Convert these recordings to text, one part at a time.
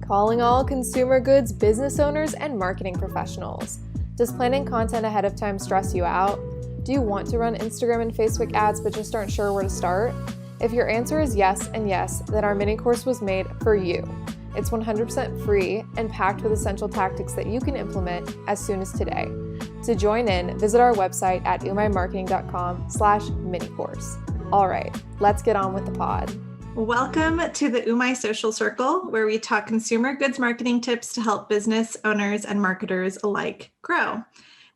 Calling all consumer goods business owners and marketing professionals. Does planning content ahead of time stress you out? Do you want to run Instagram and Facebook ads but just aren't sure where to start? If your answer is yes and yes, then our mini course was made for you. It's 100% free and packed with essential tactics that you can implement as soon as today. To join in, visit our website at umimarketing.com/mini-course. All right, let's get on with the pod. Welcome to the Umai Social Circle, where we talk consumer goods marketing tips to help business owners and marketers alike grow.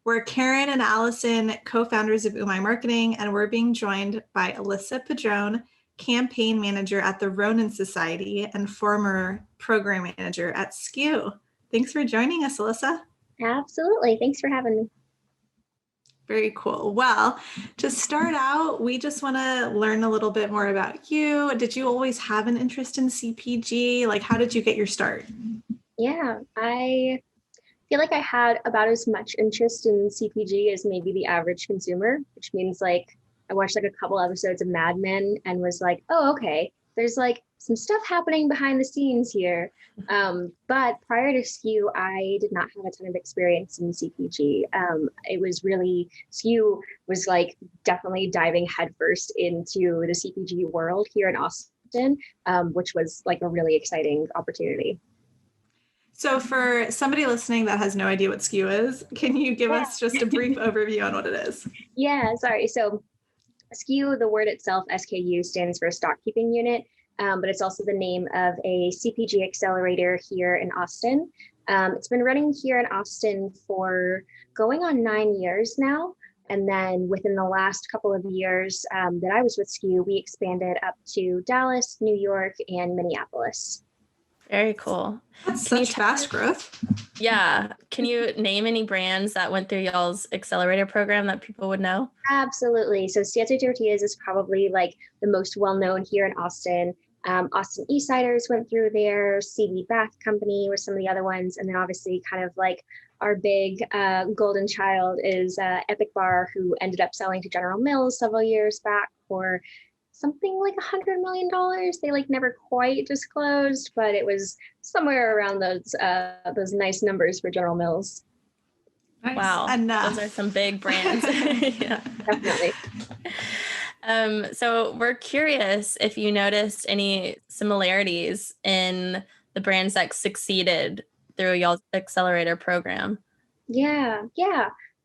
We're Karen and Allison, co-founders of Umai Marketing, and we're being joined by Alyssa Padron, campaign manager at the Ronin Society and former program manager at SKU. Thanks for joining us, Alyssa. Absolutely. Thanks for having me. Very cool. Well, to start out, we just want to learn a little bit more about you. Did you always have an interest in CPG? Like, how did you get your start? Yeah, I feel like I had about as much interest in CPG as maybe the average consumer, which means like I watched like a couple episodes of Mad Men and was like, oh, okay, there's like some stuff happening behind the scenes here. But prior to SKU, I did not have a ton of experience in CPG. It was really, SKU was like definitely diving headfirst into the CPG world here in Austin, which was like a really exciting opportunity. So for somebody listening that has no idea what SKU is, can you give us just a brief overview on what it is? Yeah, sorry. So SKU, the word itself, SKU, stands for stock keeping unit. But it's also the name of a CPG accelerator here in Austin. It's been running here in Austin for going on 9 years now. And then within the last couple of years that I was with SKU, we expanded up to Dallas, New York, and Minneapolis. Very cool. That's such fast growth. Yeah. Can you name any brands that went through y'all's accelerator program that people would know? Absolutely. So Siete tortillas is probably like the most well-known here in Austin. Austin Eastsiders went through there. CB Bath Company was some of the other ones. And then obviously kind of like our big golden child is Epic Bar, who ended up selling to General Mills several years back for something like $100 million. They like never quite disclosed, but it was somewhere around those nice numbers for General Mills. Nice. Wow. Enough. Those are some big brands. Yeah. Definitely. So we're curious if you noticed any similarities in the brands that succeeded through y'all's accelerator program. Yeah.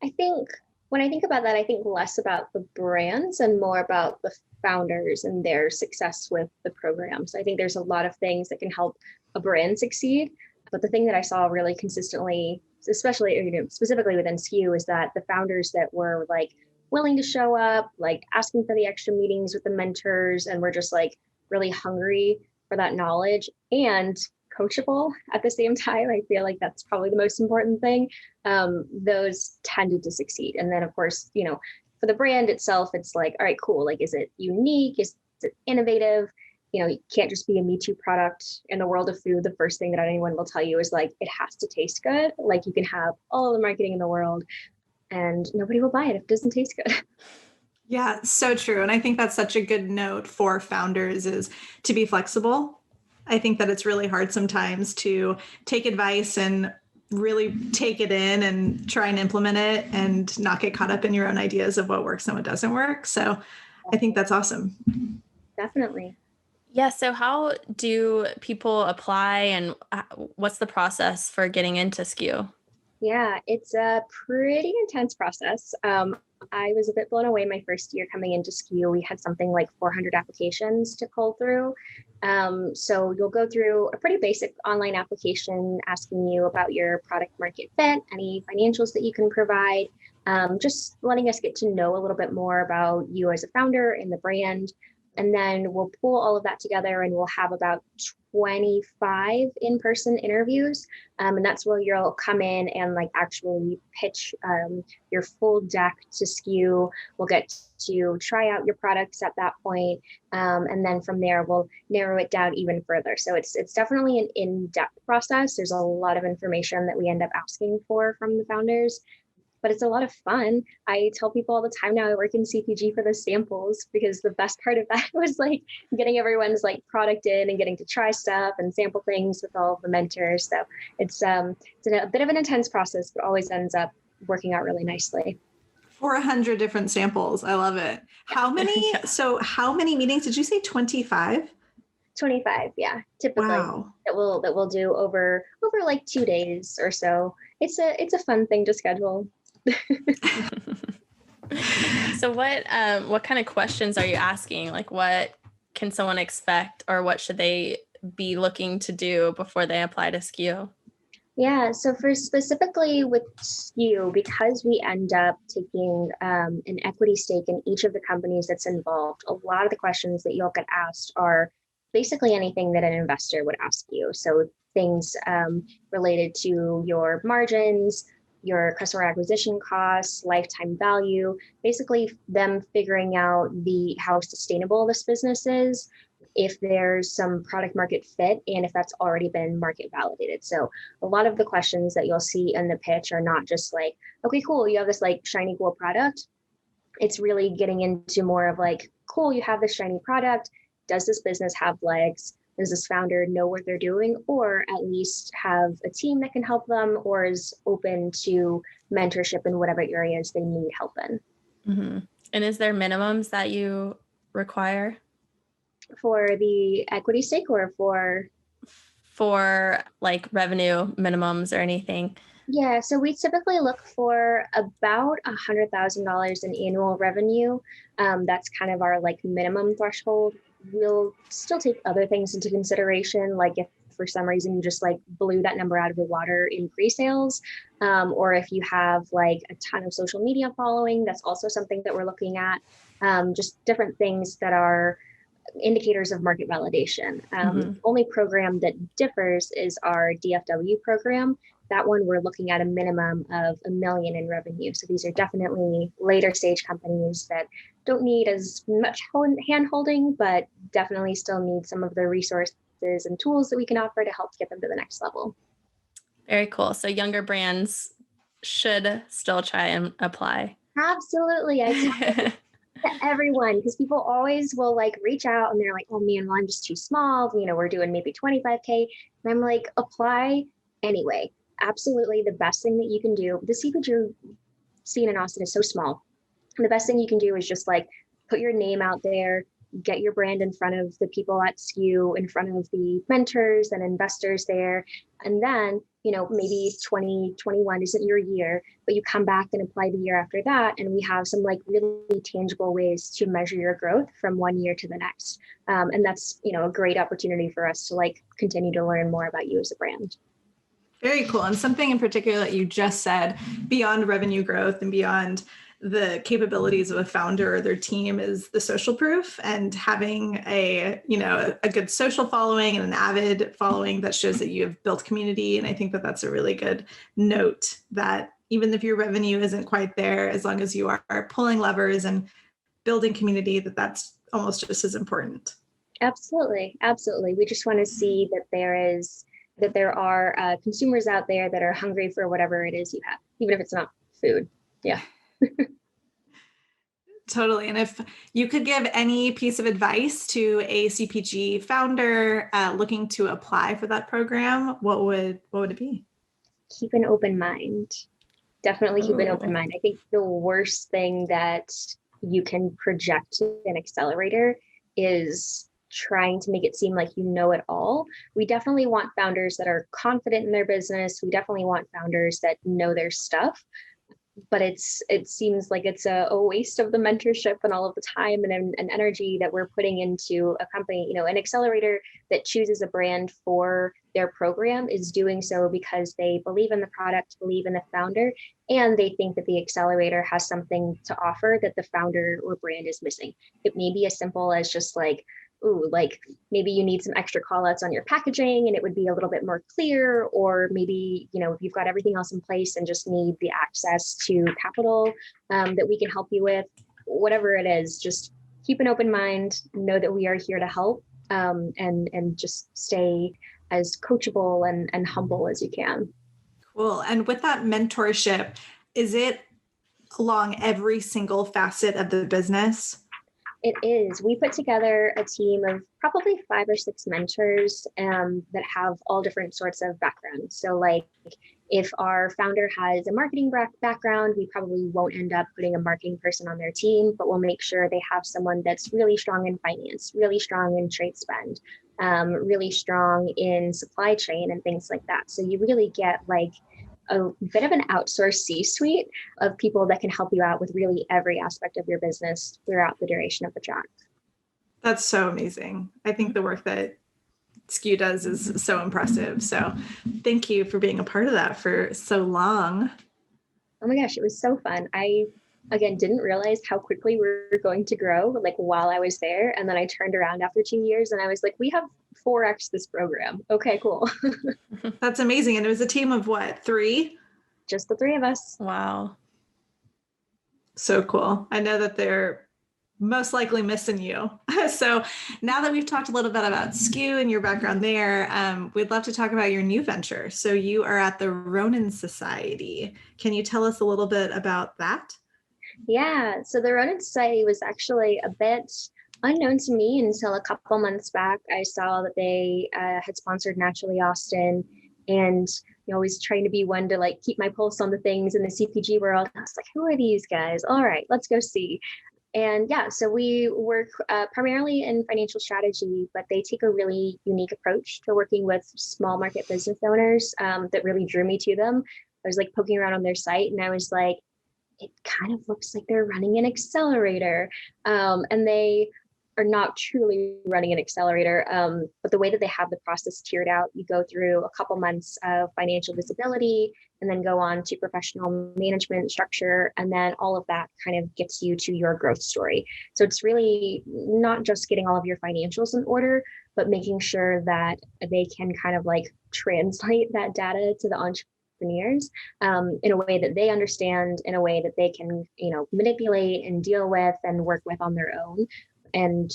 I think when I think about that, I think less about the brands and more about the founders and their success with the program. So I think there's a lot of things that can help a brand succeed. But the thing that I saw really consistently, especially specifically within SKU, is that the founders that were like willing to show up, like asking for the extra meetings with the mentors, and were just like really hungry for that knowledge and coachable at the same time. I feel like that's probably the most important thing. Those tended to succeed. And then of course, for the brand itself, it's like, all right, cool. Like, is it unique? Is it innovative? You can't just be a Me Too product. In the world of food, the first thing that anyone will tell you is like, it has to taste good. Like, you can have all the marketing in the world and nobody will buy it if it doesn't taste good. Yeah, so true. And I think that's such a good note for founders is to be flexible. I think that it's really hard sometimes to take advice and really take it in and try and implement it and not get caught up in your own ideas of what works and what doesn't work. So I think that's awesome. Definitely. Yeah. So how do people apply and what's the process for getting into SKU? Yeah, it's a pretty intense process. I was a bit blown away my first year coming into SKU. We had something like 400 applications to cull through. So you'll go through a pretty basic online application asking you about your product market fit, any financials that you can provide, just letting us get to know a little bit more about you as a founder and the brand. And then we'll pull all of that together and we'll have about 25 in-person interviews. And that's where you'll come in and like actually pitch your full deck to SKU. We'll get to try out your products at that point. And then from there, we'll narrow it down even further. So it's definitely an in-depth process. There's a lot of information that we end up asking for from the founders. but it's a lot of fun. I tell people all the time now I work in CPG for the samples, because the best part of that was like getting everyone's like product in and getting to try stuff and sample things with all of the mentors. So it's a bit of an intense process, but always ends up working out really nicely. 400 different samples. I love it. How many? Yeah. So how many meetings did you say? 25? 25, yeah, typically. Wow. that we'll do over like 2 days or so. It's a fun thing to schedule. So what kind of questions are you asking? Like, what can someone expect, or what should they be looking to do before they apply to SKU? Yeah, so for specifically with SKU, because we end up taking an equity stake in each of the companies that's involved, a lot of the questions that you'll get asked are basically anything that an investor would ask you. So things related to your margins, your customer acquisition costs, lifetime value, basically them figuring out how sustainable this business is, if there's some product market fit, and if that's already been market validated. So a lot of the questions that you'll see in the pitch are not just like, okay, cool, you have this like shiny cool product. It's really getting into more of like, cool, you have this shiny product. Does this business have legs? Does this founder know what they're doing, or at least have a team that can help them, or is open to mentorship in whatever areas they need help in? Mm-hmm. And is there minimums that you require For the equity stake, or for like revenue minimums or anything? Yeah, so we typically look for about $100,000 in annual revenue. That's kind of our like minimum threshold. We'll still take other things into consideration, like if for some reason you just like blew that number out of the water in pre-sales, or if you have like a ton of social media following, that's also something that we're looking at. Just different things that are indicators of market validation. The only program that differs is our DFW program. That one, we're looking at a minimum of $1 million in revenue. So these are definitely later stage companies that don't need as much hand holding, but definitely still need some of the resources and tools that we can offer to help get them to the next level. Very cool. So younger brands should still try and apply. Absolutely. I tell to everyone, because people always will like reach out and they're like, oh man, well, I'm just too small. We're doing maybe 25K. And I'm like, apply anyway. Absolutely. The best thing that you can do, the CPG scene in Austin is so small. And the best thing you can do is just like put your name out there, get your brand in front of the people at SKU, in front of the mentors and investors there. And then, maybe 2021 isn't your year, but you come back and apply the year after that. And we have some like really tangible ways to measure your growth from one year to the next. And that's, a great opportunity for us to like continue to learn more about you as a brand. Very cool. And something in particular that you just said, beyond revenue growth and beyond the capabilities of a founder or their team, is the social proof, and having a good social following and an avid following that shows that you have built community. And I think that that's a really good note, that even if your revenue isn't quite there, as long as you are pulling levers and building community, that's almost just as important. Absolutely. Absolutely. We just want to see that there are consumers out there that are hungry for whatever it is you have, even if it's not food. Yeah. Totally. And if you could give any piece of advice to a CPG founder looking to apply for that program, what would it be? Keep an open mind. Definitely keep an open mind. I think the worst thing that you can project to an accelerator is trying to make it seem like you know it all. We definitely want founders that are confident in their business. We definitely want founders that know their stuff. But it seems like it's a waste of the mentorship and all of the time and energy that we're putting into a company. An accelerator that chooses a brand for their program is doing so because they believe in the product, believe in the founder, and they think that the accelerator has something to offer that the founder or brand is missing. It may be as simple as just like, maybe you need some extra call outs on your packaging and it would be a little bit more clear, or maybe, you've got everything else in place and just need the access to capital that we can help you with. Whatever it is, just keep an open mind, know that we are here to help, and just stay as coachable and humble as you can. Cool. And with that mentorship, is it along every single facet of the business? It is. We put together a team of probably 5 or 6 mentors that have all different sorts of backgrounds. So like if our founder has a marketing background, we probably won't end up putting a marketing person on their team, but we'll make sure they have someone that's really strong in finance, really strong in trade spend, really strong in supply chain and things like that. So you really get like a bit of an outsourced C-suite of people that can help you out with really every aspect of your business throughout the duration of the track. That's so amazing. I think the work that SKU does is so impressive. So thank you for being a part of that for so long. Oh my gosh, it was so fun. I, again, didn't realize how quickly we were going to grow, like while I was there. And then I turned around after 2 years and I was like, we have 4x this program. Okay, cool. That's amazing. And it was a team of what, 3? Just the 3 of us. Wow. So cool. I know that they're most likely missing you. So now that we've talked a little bit about SKU and your background there, we'd love to talk about your new venture. So you are at the Ronin Society. Can you tell us a little bit about that? Yeah, so the Ronin Society was actually a bit unknown to me until a couple months back. I saw that they had sponsored Naturally Austin, and always trying to be one to like keep my pulse on the things in the CPG world. I was like, who are these guys? All right, let's go see. And yeah, so we work primarily in financial strategy, but they take a really unique approach to working with small market business owners that really drew me to them. I was like poking around on their site and I was like, it kind of looks like they're running an accelerator. And they are not truly running an accelerator, but the way that they have the process tiered out, you go through a couple months of financial visibility and then go on to professional management structure. And then all of that kind of gets you to your growth story. So it's really not just getting all of your financials in order, but making sure that they can kind of like translate that data to the entrepreneurs in a way that they understand, in a way that they can, manipulate and deal with and work with on their own. And,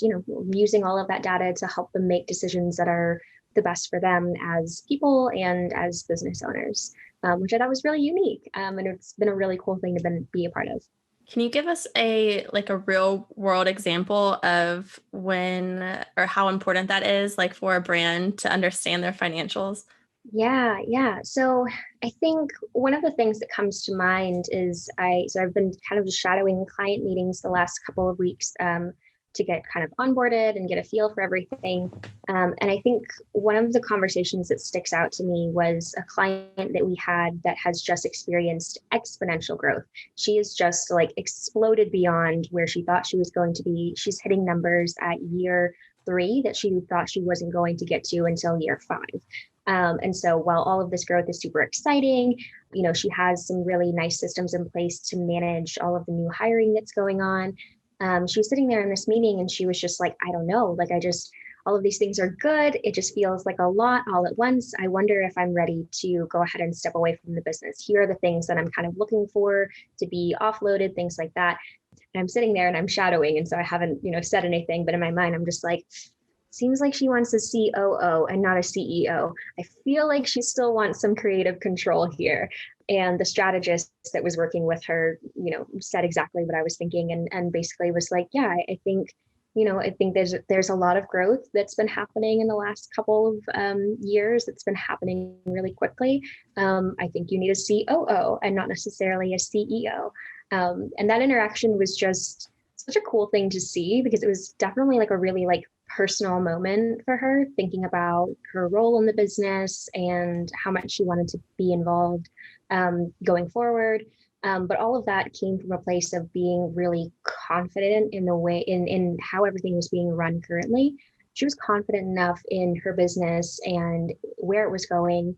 using all of that data to help them make decisions that are the best for them as people and as business owners, which I thought was really unique. And it's been a really cool thing to be a part of. Can you give us a real world example of when or how important that is, like for a brand to understand their financials? Yeah. So I think one of the things that comes to mind is I've been kind of shadowing client meetings the last couple of weeks to get kind of onboarded and get a feel for everything. And I think one of the conversations that sticks out to me was a client that we had that has just experienced exponential growth. She has just like exploded beyond where she thought she was going to be. She's hitting numbers at year 3 that she thought she wasn't going to get to until year 5. And so while all of this growth is super exciting, she has some really nice systems in place to manage all of the new hiring that's going on. She was sitting there in this meeting and she was just like, I don't know, all of these things are good. It just feels like a lot all at once. I wonder if I'm ready to go ahead and step away from the business. Here are the things that I'm kind of looking for to be offloaded, things like that. And I'm sitting there and I'm shadowing. And so I haven't, said anything, but in my mind, I'm just like, seems like she wants a COO and not a CEO. I feel like she still wants some creative control here. And the strategist that was working with her, said exactly what I was thinking and basically was like, yeah, I think there's a lot of growth that's been happening in the last couple of years. It's been happening really quickly. I think you need a COO and not necessarily a CEO. And that interaction was just such a cool thing to see because it was definitely like a really personal moment for her, thinking about her role in the business and how much she wanted to be involved going forward. But all of that came from a place of being really confident in the way in how everything was being run currently. She was confident enough in her business and where it was going,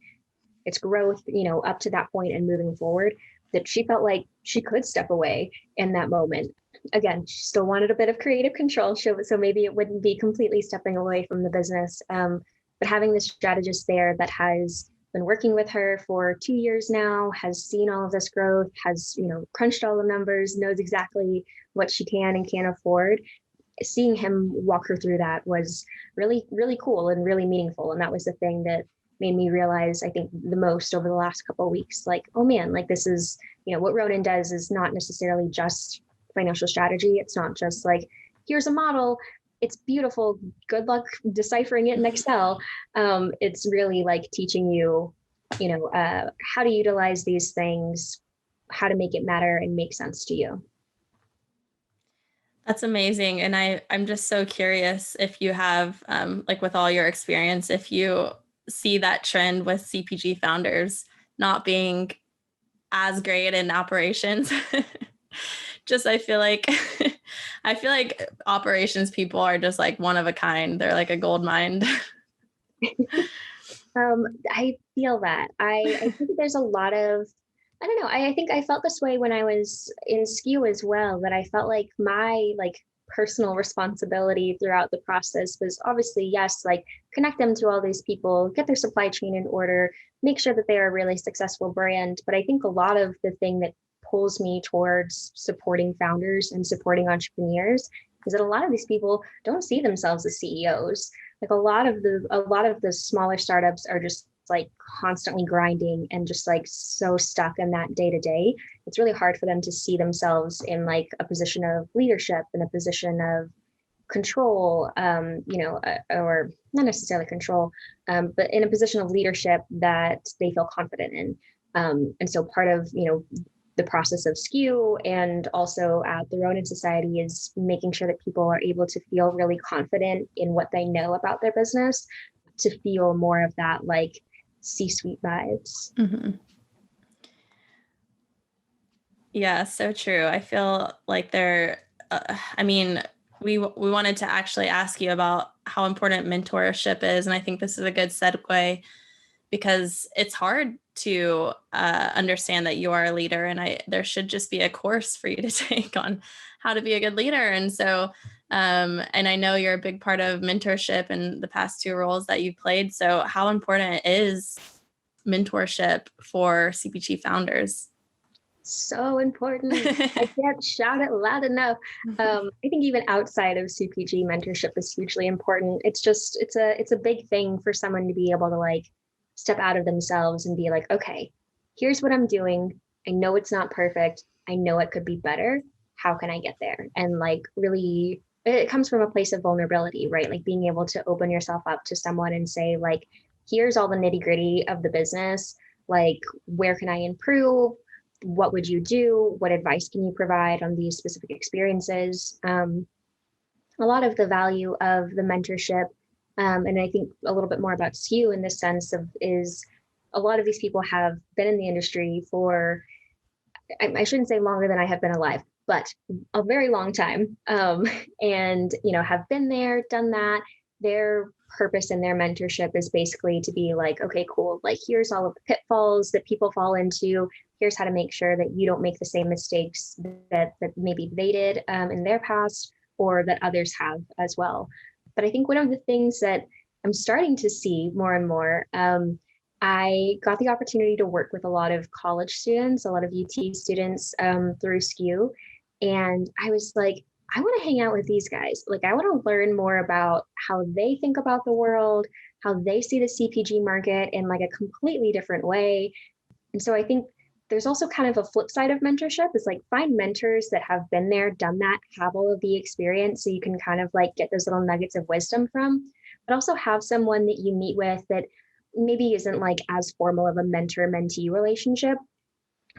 its growth, up to that point and moving forward, that she felt like she could step away in that moment. Again, she still wanted a bit of creative control, so maybe it wouldn't be completely stepping away from the business. But having this strategist there that has been working with her for 2 years now, has seen all of this growth, has crunched all the numbers, knows exactly what she can and can't afford. Seeing him walk her through that was really, really cool and really meaningful. And that was the thing that made me realize, I think, the most over the last couple of weeks, like, oh man, like this is, what Ronin does is not necessarily just financial strategy. It's not just like, here's a model, it's beautiful, good luck deciphering it in Excel. It's really like teaching you, how to utilize these things, how to make it matter and make sense to you. That's amazing. And I'm just so curious if you have, like with all your experience, if you see that trend with CPG founders not being as great in operations. Just, I feel like operations people are just like one of a kind. They're like a gold mine. I feel that. I think there's a lot of, I don't know. I think I felt this way when I was in SKU as well, that I felt like my personal responsibility throughout the process was obviously, yes, like connect them to all these people, get their supply chain in order, make sure that they're a really successful brand. But I think a lot of the thing that pulls me towards supporting founders and supporting entrepreneurs is that a lot of these people don't see themselves as CEOs. Like a lot of the smaller startups are just like constantly grinding and just like so stuck in that day to day. It's really hard for them to see themselves in like a position of leadership, in a position of control, or not necessarily control, but in a position of leadership that they feel confident in. And so part of, the process of SKU and also at the Ronin Society is making sure that people are able to feel really confident in what they know about their business, to feel more of that like C-suite vibes. Mm-hmm. Yeah, so true. I feel like we wanted to actually ask you about how important mentorship is. And I think this is a good segue because it's hard to understand that you are a leader, and there should just be a course for you to take on how to be a good leader. And so, and I know you're a big part of mentorship in the past 2 roles that you've played. So how important is mentorship for CPG founders? So important. I can't shout it loud enough. I think even outside of CPG, mentorship is hugely important. It's a big thing for someone to be able to like step out of themselves and be like, okay, here's what I'm doing. I know it's not perfect. I know it could be better. How can I get there? And like really, it comes from a place of vulnerability, right? Like being able to open yourself up to someone and say like, here's all the nitty gritty of the business. Like, where can I improve? What would you do? What advice can you provide on these specific experiences? A lot of the value of the mentorship, and I think a little bit more about SKU in this sense is a lot of these people have been in the industry for, I shouldn't say longer than I have been alive, but a very long time. And, have been there, done that. Their purpose in their mentorship is basically to be like, okay, cool. Like, here's all of the pitfalls that people fall into. Here's how to make sure that you don't make the same mistakes that maybe they did in their past or that others have as well. But I think one of the things that I'm starting to see more and more, I got the opportunity to work with a lot of college students, a lot of UT students through SKU. And I was like, I want to hang out with these guys. Like, I want to learn more about how they think about the world, how they see the CPG market in like a completely different way. And so I think there's also kind of a flip side of mentorship is like find mentors that have been there, done that, have all of the experience so you can kind of like get those little nuggets of wisdom from, but also have someone that you meet with that maybe isn't like as formal of a mentor-mentee relationship,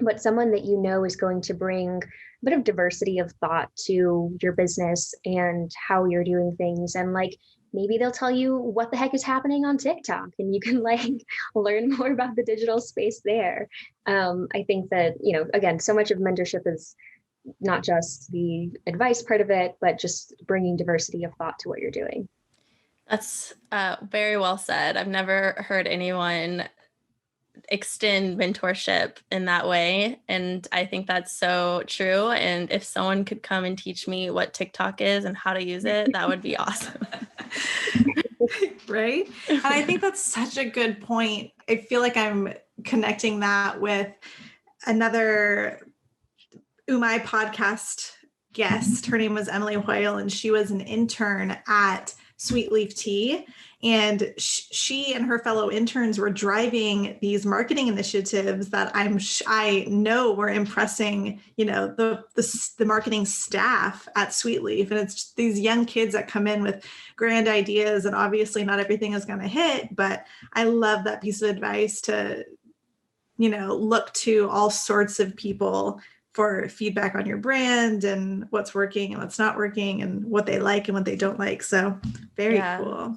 but someone that is going to bring a bit of diversity of thought to your business and how you're doing things. And like, maybe they'll tell you what the heck is happening on TikTok and you can like learn more about the digital space there. I think that, again, so much of mentorship is not just the advice part of it, but just bringing diversity of thought to what you're doing. That's very well said. I've never heard anyone extend mentorship in that way. And I think that's so true. And if someone could come and teach me what TikTok is and how to use it, that would be awesome. Right. And I think that's such a good point. I feel like I'm connecting that with another Umai podcast guest. Her name was Emily Hoyle, and she was an intern at Sweet Leaf Tea. And she and her fellow interns were driving these marketing initiatives that I know were impressing, the marketing staff at Sweetleaf. And it's these young kids that come in with grand ideas, and obviously not everything is going to hit, but I love that piece of advice to, look to all sorts of people for feedback on your brand and what's working and what's not working and what they like and what they don't like. So very cool.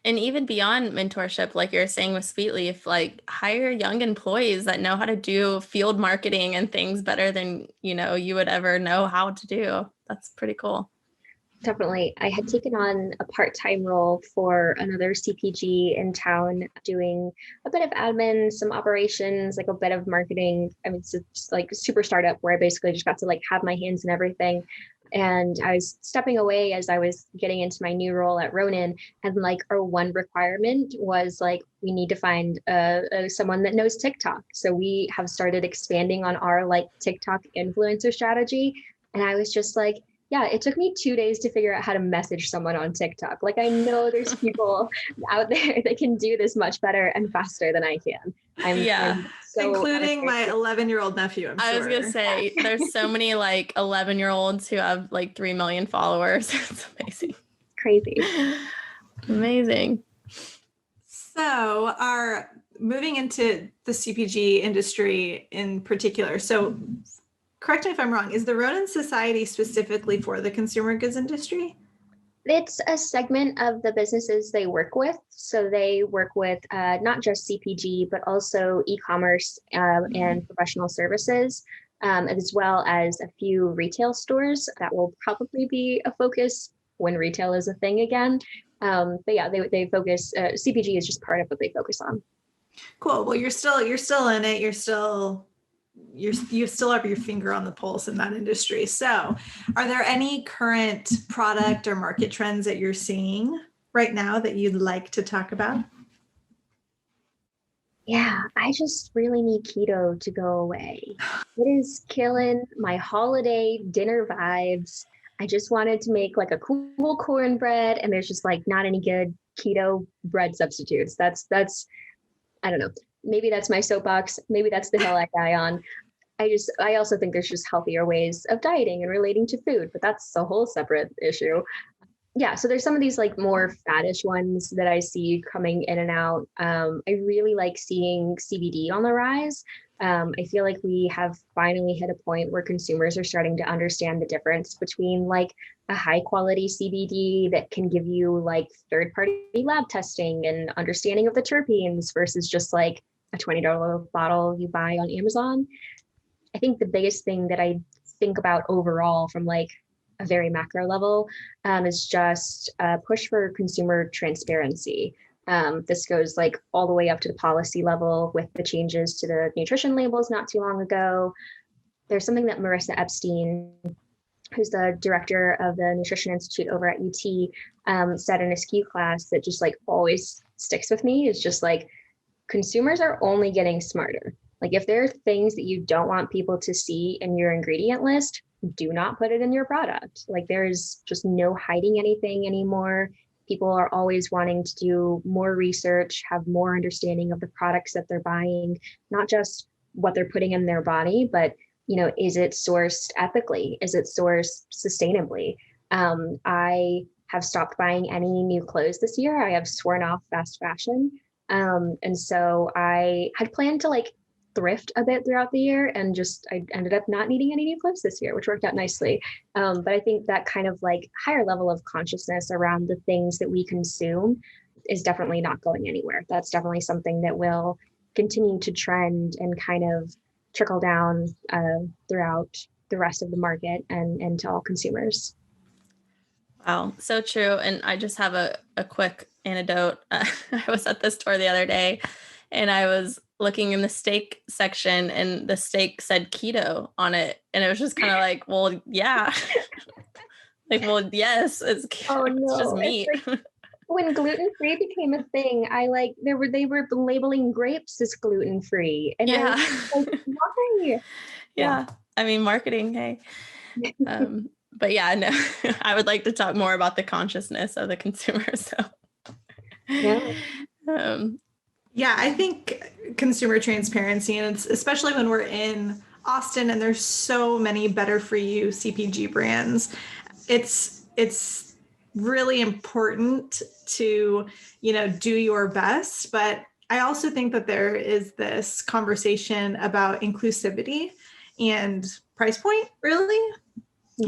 And even beyond mentorship, like you're saying with Sweetleaf, like hire young employees that know how to do field marketing and things better than, you would ever know how to do. That's pretty cool. Definitely. I had taken on a part-time role for another CPG in town, doing a bit of admin, some operations, like a bit of marketing. I mean, it's just like a super startup where I basically just got to like have my hands in everything. And I was stepping away as I was getting into my new role at Ronin. And like our one requirement was like, we need to find someone that knows TikTok. So we have started expanding on our like TikTok influencer strategy. And I was just like, yeah, it took me 2 days to figure out how to message someone on TikTok. Like I know there's people out there that can do this much better and faster than I can. I'm so including my 11-year-old nephew. I was gonna say there's so many like 11-year-olds who have like 3 million followers. It's amazing. Crazy. Amazing. So moving into the CPG industry in particular. So correct me if I'm wrong, is the Ronin Society specifically for the consumer goods industry? It's a segment of the businesses they work with. So they work with not just CPG, but also e-commerce and professional services, as well as a few retail stores. That will probably be a focus when retail is a thing again. But yeah, they focus, CPG is just part of what they focus on. Cool. Well, you're still in it. You still have your finger on the pulse in that industry. So are there any current product or market trends that you're seeing right now that you'd like to talk about? Yeah, I just really need keto to go away. It is killing my holiday dinner vibes. I just wanted to make like a cool cornbread, and there's just like not any good keto bread substitutes. That's I don't know. Maybe that's my soapbox. Maybe that's the hill I die on. I also think there's just healthier ways of dieting and relating to food, but that's a whole separate issue. Yeah, so there's some of these like more faddish ones that I see coming in and out. I really like seeing CBD on the rise. I feel like we have finally hit a point where consumers are starting to understand the difference between like a high quality CBD that can give you like third party lab testing and understanding of the terpenes versus just like a $20 bottle you buy on Amazon. I think the biggest thing that I think about overall from like a very macro level is just a push for consumer transparency. This goes like all the way up to the policy level with the changes to the nutrition labels not too long ago. There's something that Marissa Epstein, who's the director of the Nutrition Institute over at UT, said in a SKU class that just like always sticks with me. Is just like consumers are only getting smarter. Like if there are things that you don't want people to see in your ingredient list, do not put it in your product. Like there's just no hiding anything anymore. People are always wanting to do more research, have more understanding of the products that they're buying, not just what they're putting in their body, but is it sourced ethically? Is it sourced sustainably? I have stopped buying any new clothes this year. I have sworn off fast fashion. And so I had planned to like thrift a bit throughout the year, and I ended up not needing any new clothes this year, which worked out nicely. But I think that kind of like higher level of consciousness around the things that we consume is definitely not going anywhere. That's definitely something that will continue to trend and kind of trickle down throughout the rest of the market and to all consumers. Wow, so true. And I just have a quick anecdote. I was at the store the other day and I was looking in the steak section and the steak said keto on it. And it was just kind of like, well, yeah. Like, well, yes, it's just meat. It's like, when gluten-free became a thing, they were labeling grapes as gluten-free. And yeah. I was like, why? Yeah. I mean, marketing, hey. But yeah, no, I would like to talk more about the consciousness of the consumer. So Yeah. Yeah, I think consumer transparency, and it's especially when we're in Austin and there's so many better for you CPG brands, it's really important to, do your best. But I also think that there is this conversation about inclusivity and price point, really,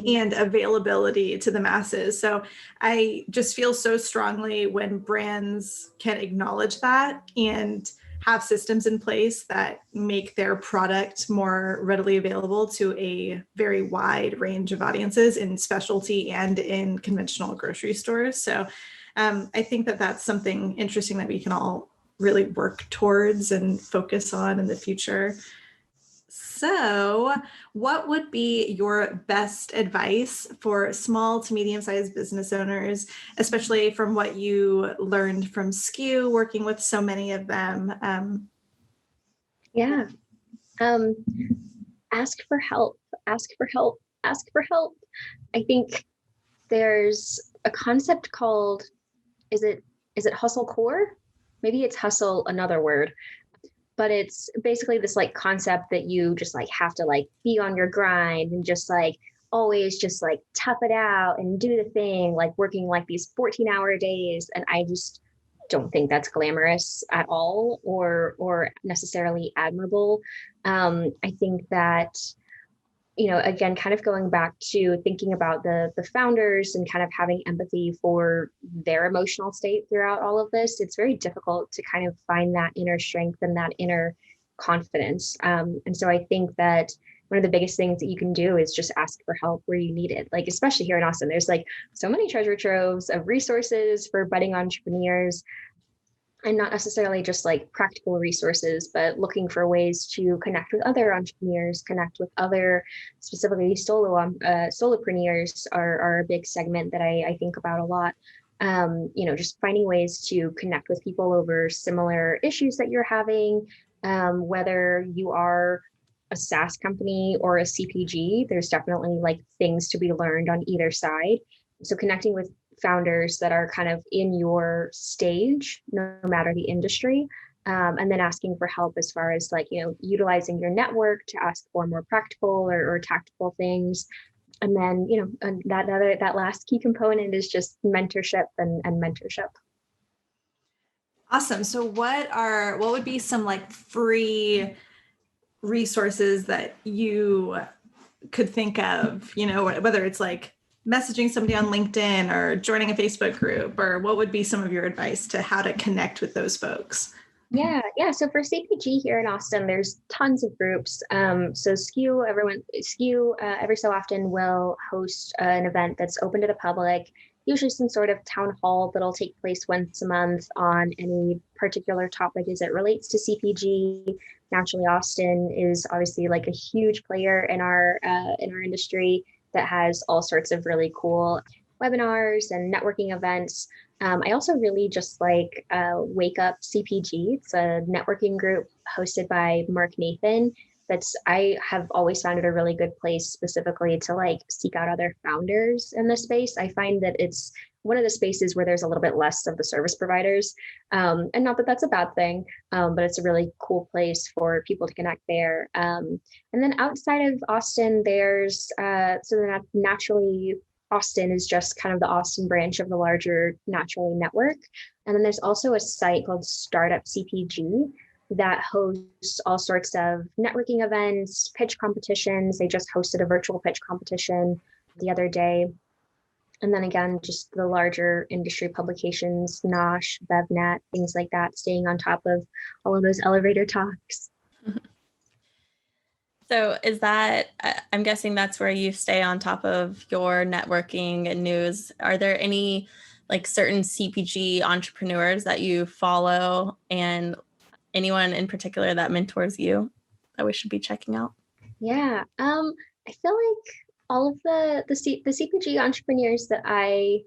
and availability to the masses. So I just feel so strongly when brands can acknowledge that and have systems in place that make their product more readily available to a very wide range of audiences in specialty and in conventional grocery stores. So I think that that's something interesting that we can all really work towards and focus on in the future. So, what would be your best advice for small to medium-sized business owners, especially from what you learned from SKU, working with so many of them? Yeah. Ask for help. Ask for help. Ask for help. I think there's a concept called, is it hustle core? Maybe it's hustle, another word. But it's basically this like concept that you just like have to like be on your grind and just like always just like tough it out and do the thing, like working like these 14-hour days. And I just don't think that's glamorous at all or necessarily admirable. I think that, again, kind of going back to thinking about the founders and kind of having empathy for their emotional state throughout all of this, it's very difficult to kind of find that inner strength and that inner confidence. And so I think that one of the biggest things that you can do is just ask for help where you need it. Like, especially here in Austin, there's like so many treasure troves of resources for budding entrepreneurs. And not necessarily just like practical resources, but looking for ways to connect with other entrepreneurs, connect with other, specifically solopreneurs are a big segment that I think about a lot. Just finding ways to connect with people over similar issues that you're having, whether you are a SaaS company or a CPG, there's definitely like things to be learned on either side. So connecting with founders that are kind of in your stage, no matter the industry, and then asking for help as far as like, utilizing your network to ask for more practical or tactical things. And then, that last key component is just mentorship and mentorship. Awesome. So what would be some like free resources that you could think of, whether it's like messaging somebody on LinkedIn or joining a Facebook group, or what would be some of your advice to how to connect with those folks? Yeah. So for CPG here in Austin, there's tons of groups. So SKU every so often will host an event that's open to the public, usually some sort of town hall that'll take place once a month on any particular topic as it relates to CPG. Naturally, Austin is obviously like a huge player in our industry that has all sorts of really cool webinars and networking events. I also really just like Wake Up CPG. It's a networking group hosted by Mark Nathan. I have always found it a really good place specifically to like seek out other founders in the space. I find that it's one of the spaces where there's a little bit less of the service providers. And not that that's a bad thing, but it's a really cool place for people to connect there. And then outside of Austin, there's naturally Austin is just kind of the Austin branch of the larger Naturally network. And then there's also a site called Startup CPG that hosts all sorts of networking events, pitch competitions. They just hosted a virtual pitch competition the other day. And then again, just the larger industry publications, Nosh, BevNet, things like that, staying on top of all of those elevator talks. So is that, I'm guessing that's where you stay on top of your networking and news. Are there any like certain CPG entrepreneurs that you follow and anyone in particular that mentors you that we should be checking out? Yeah, I feel like all of the CPG entrepreneurs that I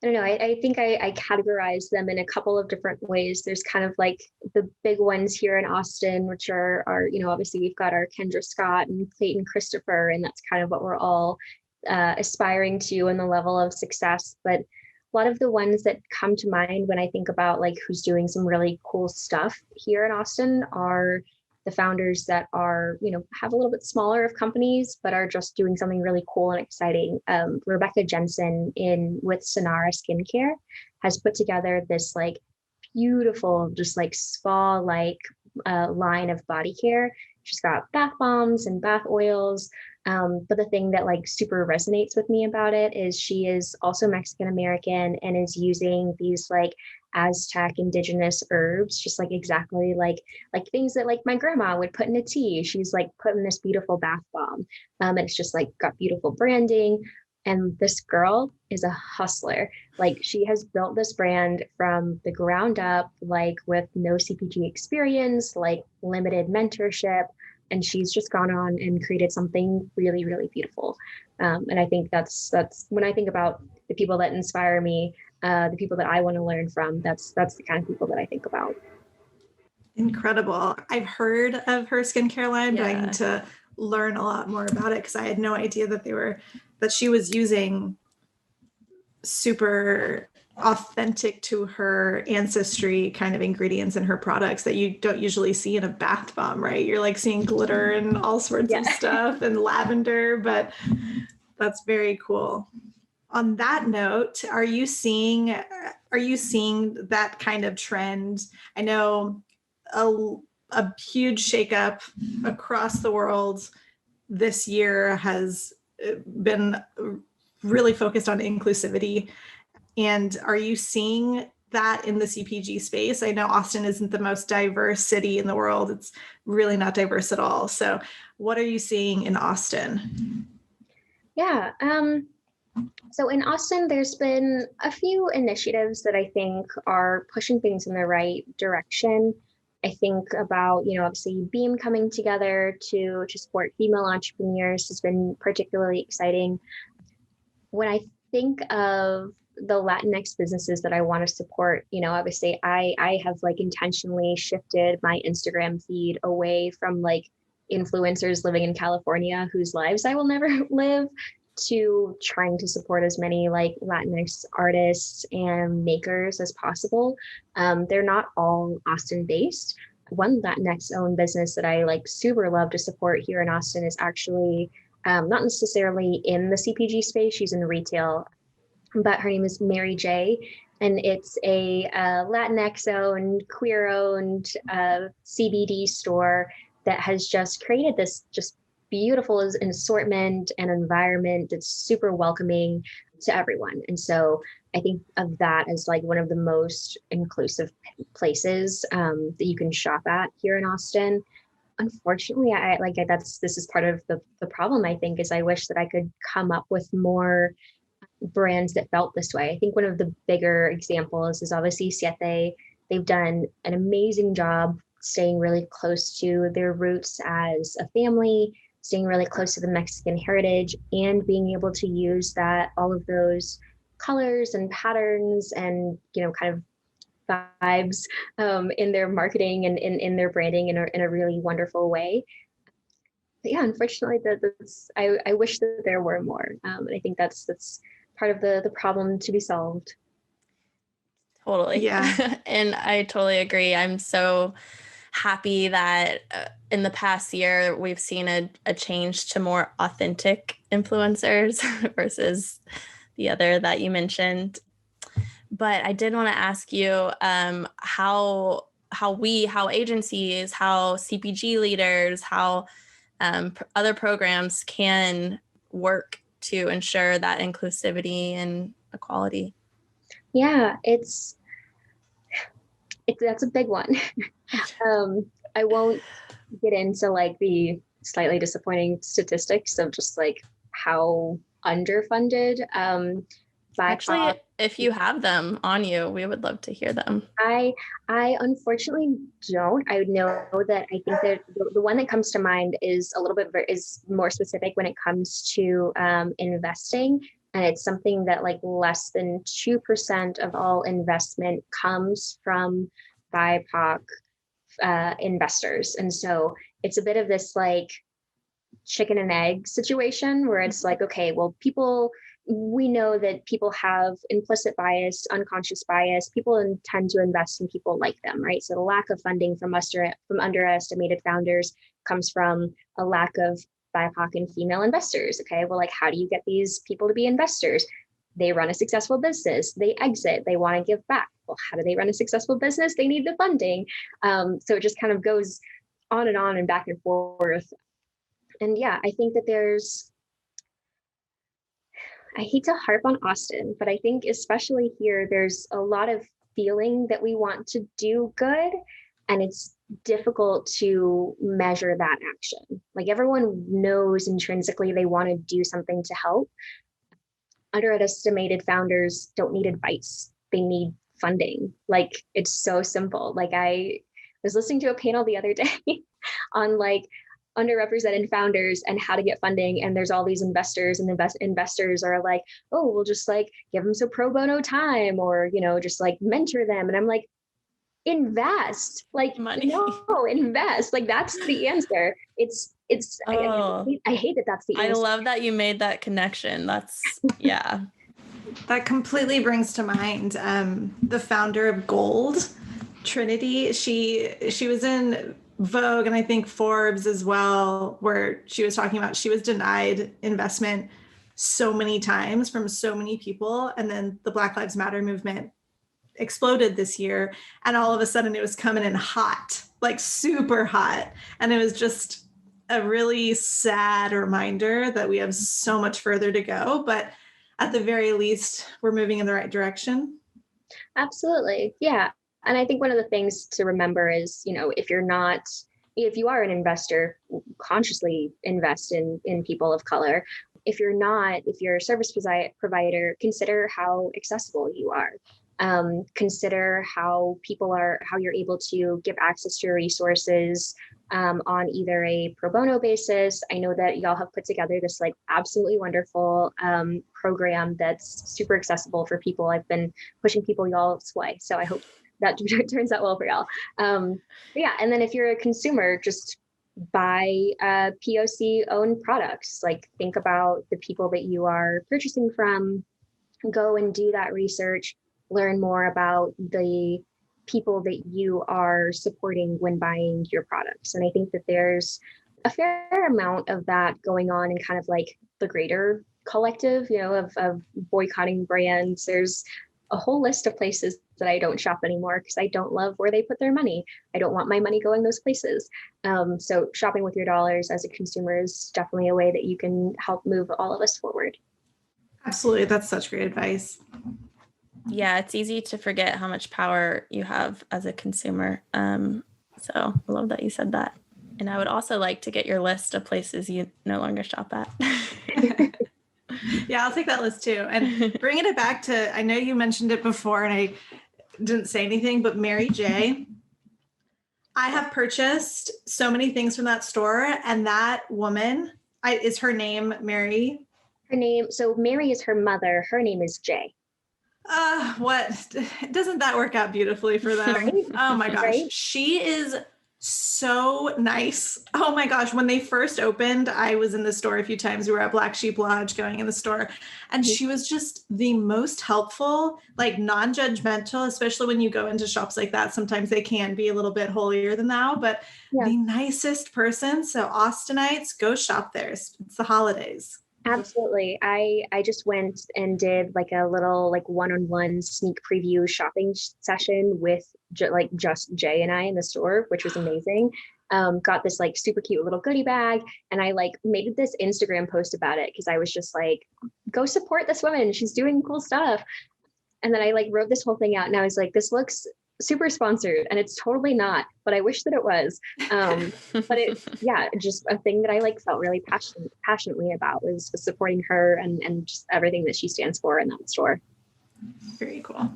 don't know, I think I categorize them in a couple of different ways. There's kind of like the big ones here in Austin, which are obviously we've got our Kendra Scott and Clayton Christopher, and that's kind of what we're all aspiring to in the level of success. But a lot of the ones that come to mind when I think about like who's doing some really cool stuff here in Austin are the founders that are, have a little bit smaller of companies, but are just doing something really cool and exciting. Rebecca Jensen with Sonara Skincare has put together this like beautiful, just like spa-like line of body care. She's got bath bombs and bath oils. But the thing that like super resonates with me about it is she is also Mexican American and is using these like Aztec indigenous herbs, just like exactly like things that like my grandma would put in a tea. She's like putting this beautiful bath bomb. And it's just like got beautiful branding. And this girl is a hustler. Like she has built this brand from the ground up, like with no CPG experience, like limited mentorship. And she's just gone on and created something really, really beautiful. And I think that's when I think about the people that inspire me, the people that I want to learn from, that's the kind of people that I think about. Incredible. I've heard of her skincare line, but I need to learn a lot more about it because I had no idea that she was using super authentic to her ancestry kind of ingredients in her products that you don't usually see in a bath bomb, right? You're like seeing glitter and all sorts of stuff and lavender, but that's very cool. On that note, are you seeing that kind of trend? I know a huge shakeup across the world this year has been really focused on inclusivity. And are you seeing that in the CPG space? I know Austin isn't the most diverse city in the world. It's really not diverse at all. So what are you seeing in Austin? Yeah. So in Austin, there's been a few initiatives that I think are pushing things in the right direction. I think about, obviously Beam coming together to support female entrepreneurs has been particularly exciting. When I think of the Latinx businesses that I want to support, obviously I have like intentionally shifted my Instagram feed away from like influencers living in California whose lives I will never live to trying to support as many like Latinx artists and makers as possible. They're not all Austin based. One Latinx owned business that I like super love to support here in Austin is actually not necessarily in the CPG space. She's in retail, but her name is Mary J. And it's a Latinx owned, queer owned CBD store that has just created this just beautiful assortment and environment that's super welcoming to everyone. And so I think of that as like one of the most inclusive places that you can shop at here in Austin. Unfortunately, this is part of the problem, I think, is I wish that I could come up with more brands that felt this way. I think one of the bigger examples is obviously Siete. They've done an amazing job staying really close to their roots as a family, staying really close to the Mexican heritage, and being able to use all of those colors and patterns and, kind of vibes in their marketing and in their branding in a really wonderful way. But yeah, unfortunately, I wish that there were more. And I think that's part of the problem to be solved. Totally. Yeah. And I totally agree. I'm so happy that in the past year, we've seen a change to more authentic influencers versus the other that you mentioned. But I did want to ask you how agencies, how CPG leaders, how other programs can work to ensure that inclusivity and equality. Yeah, that's a big one. I won't get into like the slightly disappointing statistics of just like how underfunded Actually, if you have them on you, we would love to hear them. I unfortunately don't. I know that I think that the one that comes to mind is is more specific when it comes to investing. And it's something that like less than 2% of all investment comes from BIPOC investors. And so it's a bit of this like chicken and egg situation where it's like, okay, well, people we know that people have implicit bias, unconscious bias. People tend to invest in people like them, right? So the lack of funding from underestimated founders comes from a lack of BIPOC and female investors. Okay, well, like, how do you get these people to be investors? They run a successful business, they exit, they want to give back. Well, how do they run a successful business? They need the funding. So it just kind of goes on and back and forth. And yeah, I think that I hate to harp on Austin, but I think especially here, there's a lot of feeling that we want to do good, and it's difficult to measure that action. Like, everyone knows intrinsically they want to do something to help. Underestimated founders don't need advice. They need funding. Like, it's so simple. Like, I was listening to a panel the other day on like underrepresented founders and how to get funding, and there's all these investors, and investors are like, oh, we'll just like give them some pro bono time, or just like mentor them. And I'm like, invest, like Money. No, invest. Like, that's the answer. I hate that that's the answer. I love that you made that connection. That's yeah. That completely brings to mind the founder of Gold, Trinity. She was in Vogue and I think Forbes as well, where she was talking about she was denied investment so many times from so many people. And then the Black Lives Matter movement exploded this year. And all of a sudden it was coming in hot, like super hot. And it was just a really sad reminder that we have so much further to go. But at the very least, we're moving in the right direction. Absolutely. Yeah. And I think one of the things to remember is, if you are an investor, consciously invest in people of color. If you're not, if you're a service provider, consider how accessible you are. Consider how you're able to give access to your resources on either a pro bono basis. I know that y'all have put together this like absolutely wonderful program that's super accessible for people. I've been pushing people y'all's way, so I hope that turns out well for y'all. Yeah, and then if you're a consumer, just buy POC owned products. Like, think about the people that you are purchasing from, go and do that research, learn more about the people that you are supporting when buying your products. And I think that there's a fair amount of that going on in kind of like the greater collective, of boycotting brands. There's a whole list of places that I don't shop anymore because I don't love where they put their money. I don't want my money going those places. So shopping with your dollars as a consumer is definitely a way that you can help move all of us forward. Absolutely. That's such great advice. Yeah, it's easy to forget how much power you have as a consumer. So I love that you said that. And I would also like to get your list of places you no longer shop at. Yeah, I'll take that list too. And bringing it back to, I know you mentioned it before and I didn't say anything, but Mary J. I have purchased so many things from that store, and that woman, is her name Mary? So Mary is her mother. Her name is Jay. What? Doesn't that work out beautifully for them? Right? Oh my gosh. Right? She is so nice. Oh my gosh. When they first opened, I was in the store a few times. We were at Black Sheep Lodge going in the store, and she was just the most helpful, like non-judgmental, especially when you go into shops like that. Sometimes they can be a little bit holier than thou, but the nicest person. So Austinites, go shop there. It's the holidays. Absolutely. I just went and did like a little like one-on-one sneak preview shopping session with just Jay and I in the store, which was amazing. Got this like super cute little goodie bag, and I like made this Instagram post about it because I was just like, go support this woman. She's doing cool stuff. And then I like wrote this whole thing out, and I was like, this looks super sponsored, and it's totally not, but I wish that it was. But just a thing that I like felt really passionately about was supporting her and just everything that she stands for in that store. Very cool.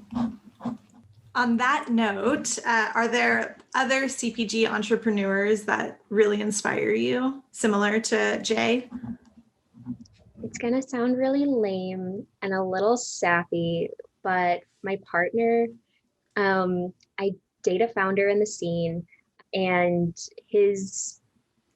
On that note, are there other CPG entrepreneurs that really inspire you, similar to Jay? It's gonna sound really lame and a little sappy, but my partner, I date a founder in the scene, and his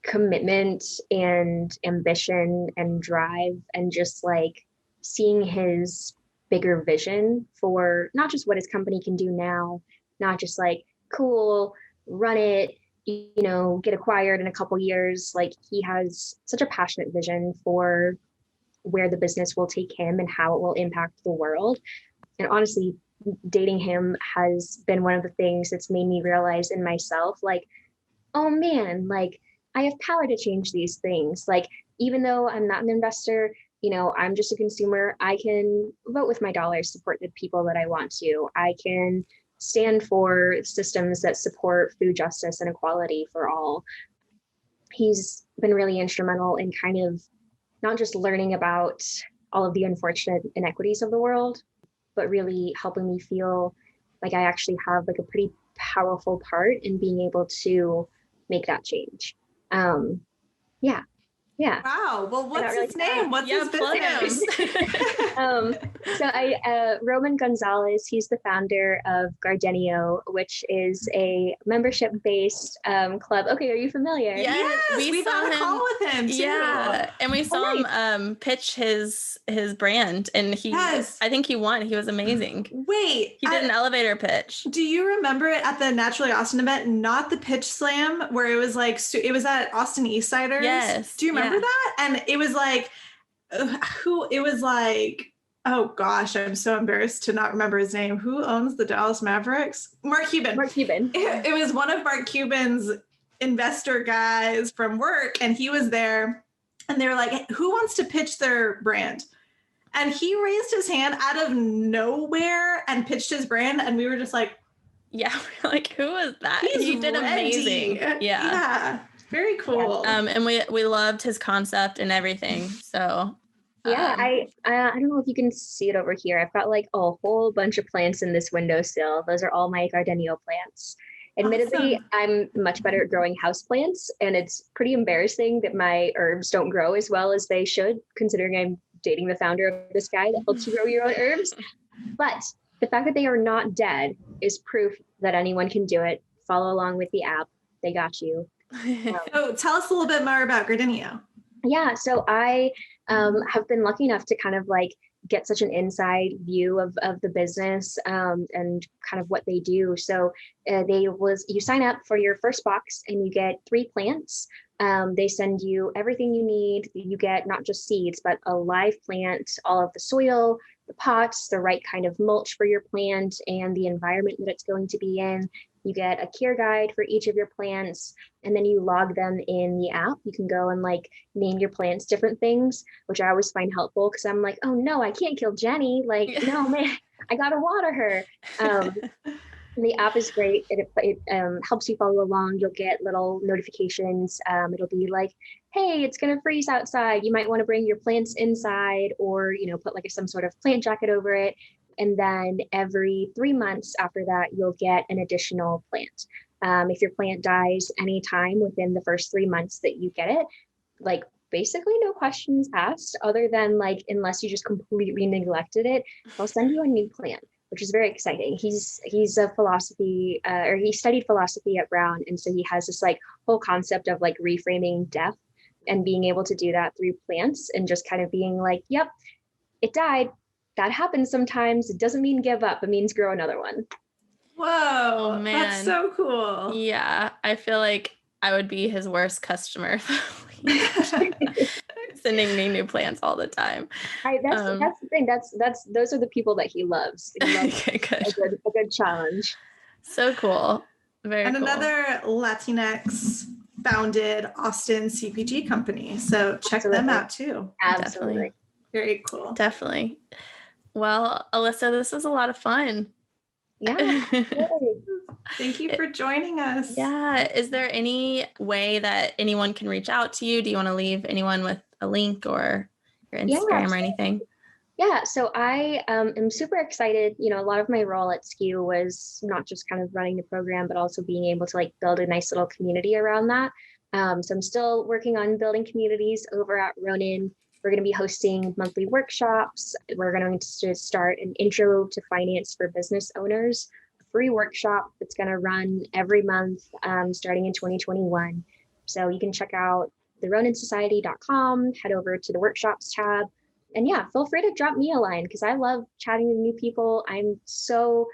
commitment and ambition and drive and just like seeing his bigger vision for not just what his company can do now, not just like, cool, run it, get acquired in a couple years. Like, he has such a passionate vision for where the business will take him and how it will impact the world. And honestly, dating him has been one of the things that's made me realize in myself, like, oh man, like, I have power to change these things. Like, even though I'm not an investor, I'm just a consumer, I can vote with my dollars, support the people that I want to. I can stand for systems that support food justice and equality for all. He's been really instrumental in kind of not just learning about all of the unfortunate inequities of the world, but really helping me feel like I actually have like a pretty powerful part in being able to make that change. Yeah. Wow. Well, what's his name? What's his business? Roman Gonzalez, he's the founder of Gardenio, which is a membership-based club. Okay, are you familiar? Yes, we had a call with him too. Yeah, and we saw him pitch his brand, and I think he won. He was amazing. Wait, he did an elevator pitch. Do you remember it at the Naturally Austin event? Not the pitch slam where it was like it was at Austin Eastsiders. Yes. Do you remember that? And it was like oh gosh, I'm so embarrassed to not remember his name. Who owns the Dallas Mavericks? Mark Cuban. It was one of Mark Cuban's investor guys from work, and he was there, and they were like, who wants to pitch their brand? And he raised his hand out of nowhere and pitched his brand, and we were just like, yeah, we're like, who is that? He did amazing. Yeah. Very cool. And we loved his concept and everything. So I don't know if you can see it over here. I've got like a whole bunch of plants in this windowsill. Those are all my Gardenio plants. Admittedly, awesome. I'm much better at growing houseplants, and it's pretty embarrassing that my herbs don't grow as well as they should, considering I'm dating the founder of this guy that helps you grow your own herbs. But the fact that they are not dead is proof that anyone can do it. Follow along with the app. They got you. So tell us a little bit more about Gardenio. Yeah, so I have been lucky enough to kind of like get such an inside view of the business and kind of what they do. So you sign up for your first box and you get 3 plants. They send you everything you need. You get not just seeds, but a live plant, all of the soil, the pots, the right kind of mulch for your plant, and the environment that it's going to be in. You get a care guide for each of your plants, and then you log them in the app. You can go and like name your plants different things, which I always find helpful because I'm like, oh no, I can't kill Jenny. Like, no, man, I gotta water her. The app is great. It helps you follow along. You'll get little notifications. It'll be like, hey, it's going to freeze outside. You might want to bring your plants inside, or, put like some sort of plant jacket over it. And then every 3 months after that, you'll get an additional plant. If your plant dies anytime within the first 3 months that you get it, like basically no questions asked, other than like, unless you just completely neglected it, they'll send you a new plant, which is very exciting. He's a philosophy, or he studied philosophy at Brown. And so he has this like whole concept of like reframing death and being able to do that through plants, and just kind of being like, yep, it died. That happens sometimes. It doesn't mean give up. It means grow another one. Whoa, oh, man. That's so cool. Yeah, I feel like I would be his worst customer. Sending me new plants all the time. That's the thing. Those are the people that he loves. He loves okay, good. A good challenge. So cool. Very and cool. Another Latinx founded Austin CPG company. So check them out too. Absolutely. Definitely. Very cool. Definitely. Well, Alyssa, this was a lot of fun. Yeah. Thank you for joining us. Yeah. Is there any way that anyone can reach out to you? Do you want to leave anyone with a link or your Instagram or anything? Yeah. So I am super excited. A lot of my role at SKU was not just kind of running the program, but also being able to like build a nice little community around that. So I'm still working on building communities over at Ronin. We're going to be hosting monthly workshops. We're going to start an intro to finance for business owners, a free workshop that's going to run every month starting in 2021. So you can check out the RoninSociety.com, head over to the workshops tab, And yeah, feel free to drop me a line because I love chatting with new people. I'm so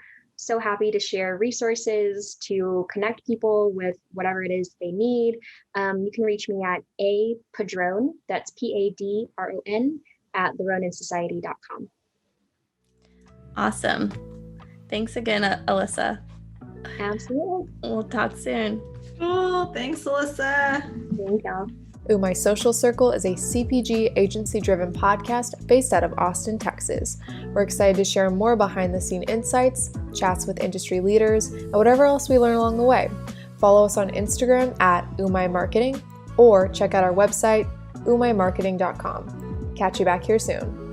happy to share resources, to connect people with whatever it is they need. You can reach me at a.padron, that's Padron, at theroninsociety.com. Awesome. Thanks again, Alyssa. Absolutely. We'll talk soon. Cool. Thanks, Alyssa. Thank y'all. Ooh, My Social Circle is a CPG agency-driven podcast based out of Austin, Texas. We're excited to share more behind-the-scene insights, chats with industry leaders, and whatever else we learn along the way. Follow us on Instagram at @umaimarketing or check out our website, umaimarketing.com. Catch you back here soon.